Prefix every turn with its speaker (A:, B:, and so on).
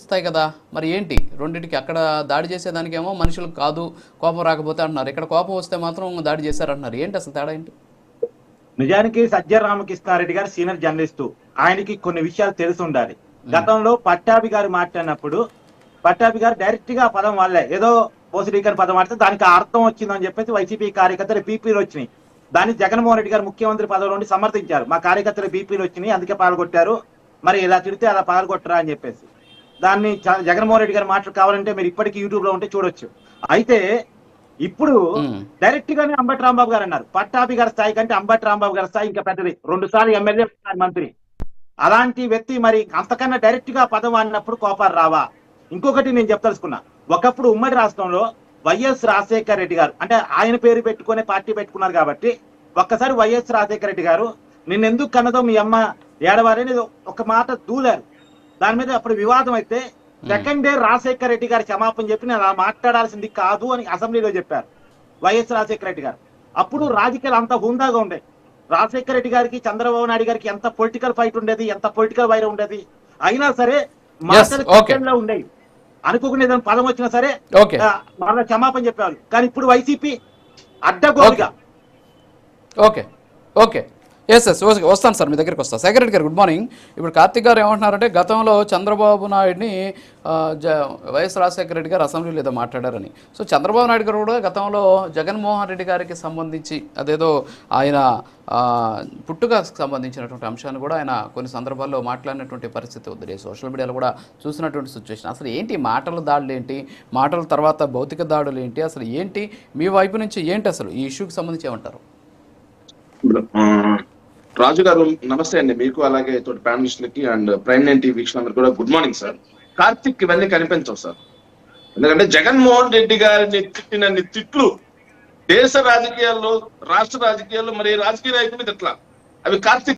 A: వస్తాయి కదా, మరి ఏంటి రెండింటికి? అక్కడ దాడి చేసేదానికేమో మనుషులకు కాదు కోపం రాకపోతే అంటున్నారు, ఇక్కడ కోపం వస్తే మాత్రం దాడి చేశారంటున్నారు. ఏంటి అసలు తేడా ఏంటి?
B: నిజానికి సజ్జ రామకృష్ణారెడ్డి గారు సీనియర్ జర్నలిస్టు, ఆయనకి కొన్ని విషయాలు తెలిసి ఉండాలి. గతంలో పట్టాభి గారు మాట్లాడినప్పుడు పట్టాభి గారు డైరెక్ట్ గా పదం వాళ్ళే ఏదో పోసిడీకని పదం వాడితే దానికి అర్థం వచ్చిందని చెప్పేసి వైసీపీ కార్యకర్తలు బీపీలు వచ్చినాయి. దాన్ని జగన్మోహన్ రెడ్డి గారు ముఖ్యమంత్రి పదవి నుండి సమర్థించారు. మా కార్యకర్తలు బీపీలు వచ్చినాయి అందుకే పాల్గొట్టారు, మరి ఇలా తిడితే అలా పాల్గొట్టరా అని చెప్పేసి. దాన్ని జగన్మోహన్ రెడ్డి గారు మాటలు కావాలంటే మీరు ఇప్పటికీ యూట్యూబ్ లో ఉంటే చూడొచ్చు. అయితే ఇప్పుడు డైరెక్ట్ గానే అంబటి రాంబాబు గారు అన్నారు, పట్టాభి గారి స్థాయి కంటే అంబటి రాంబాబు గారి స్థాయి ఇంకా పెద్దది, 2 సార్లు ఎమ్మెల్యే మంత్రి. అలాంటి వ్యక్తి మరి అంతకన్నా డైరెక్ట్ గా పదం అన్నప్పుడు కోపాలు రావా? ఇంకొకటి నేను చెప్తలుసుకున్నా, ఒకప్పుడు ఉమ్మడి రాష్ట్రంలో వైఎస్ రాజశేఖర రెడ్డి గారు, అంటే ఆయన పేరు పెట్టుకునే పార్టీ పెట్టుకున్నారు కాబట్టి ఒక్కసారి వైఎస్ రాజశేఖర రెడ్డి గారు నిన్నెందుకు కన్నదో మీ అమ్మ ఏడవారని ఒక మాట దూలారు. దాని మీద అప్పుడు వివాదం అయితే సెకండ్ డే రాజశేఖర రెడ్డి గారు క్షమాపణ చెప్పి నేను అలా మాట్లాడాల్సింది కాదు అని అసెంబ్లీలో చెప్పారు వైఎస్ రాజశేఖర రెడ్డి గారు. అప్పుడు రాజకీయాలు అంత హుందాగా ఉండే. రాజశేఖర రెడ్డి గారికి చంద్రబాబు నాయుడు గారికి ఎంత పొలిటికల్ ఫైట్ ఉండేది, ఎంత పొలిటికల్ వైరం ఉండేది. అయినా సరే మాటలు ఉండేవి, అనుకోకుండా ఏదైనా పదం వచ్చినా సరే మళ్ళీ క్షమాపణ చెప్పేవాళ్ళు. కానీ ఇప్పుడు వైసీపీ అడ్డగోలుగా.
A: ఓకే ఓకే ఎస్ వస్తాను సార్, మీ దగ్గరికి వస్తాను. సెక్రటరీ గారు గుడ్ మార్నింగ్. ఇప్పుడు కార్తిక్ గారు ఏమంటున్నారంటే గతంలో చంద్రబాబు నాయుడిని వైఎస్ రాజశేఖర రెడ్డి గారు అసెంబ్లీలో ఏదో మాట్లాడారని. సో చంద్రబాబు నాయుడు గారు కూడా గతంలో జగన్మోహన్ రెడ్డి గారికి సంబంధించి అదేదో ఆయన పుట్టుకకు సంబంధించినటువంటి అంశాన్ని కూడా ఆయన కొన్ని సందర్భాల్లో మాట్లాడినటువంటి పరిస్థితి ఉంది. సోషల్ మీడియాలో కూడా చూసినటువంటి సిచ్యువేషన్. అసలు ఏంటి మాటల దాడులు ఏంటి, మాటల తర్వాత భౌతిక దాడులు ఏంటి, అసలు ఏంటి మీ వైపు నుంచి ఏంటి అసలు ఈ ఇష్యూకి సంబంధించి ఏమంటారు?
C: రాజు గారు నమస్తే అండి, మీకు అలాగే తోటి ప్యానలిస్టులకి అండ్ ప్రైమ్ 9 టీవీ వీక్షకులందరూ కూడా గుడ్ మార్నింగ్ సార్. కార్తిక్ ఇవన్నీ కనిపించవు సార్, ఎందుకంటే జగన్మోహన్ రెడ్డి గారిని తిట్టినన్ని తిట్లు దేశ రాజకీయాల్లో, రాష్ట్ర రాజకీయాల్లో మరి రాజకీయ నాయకులు తిట్ల అవి కార్తిక్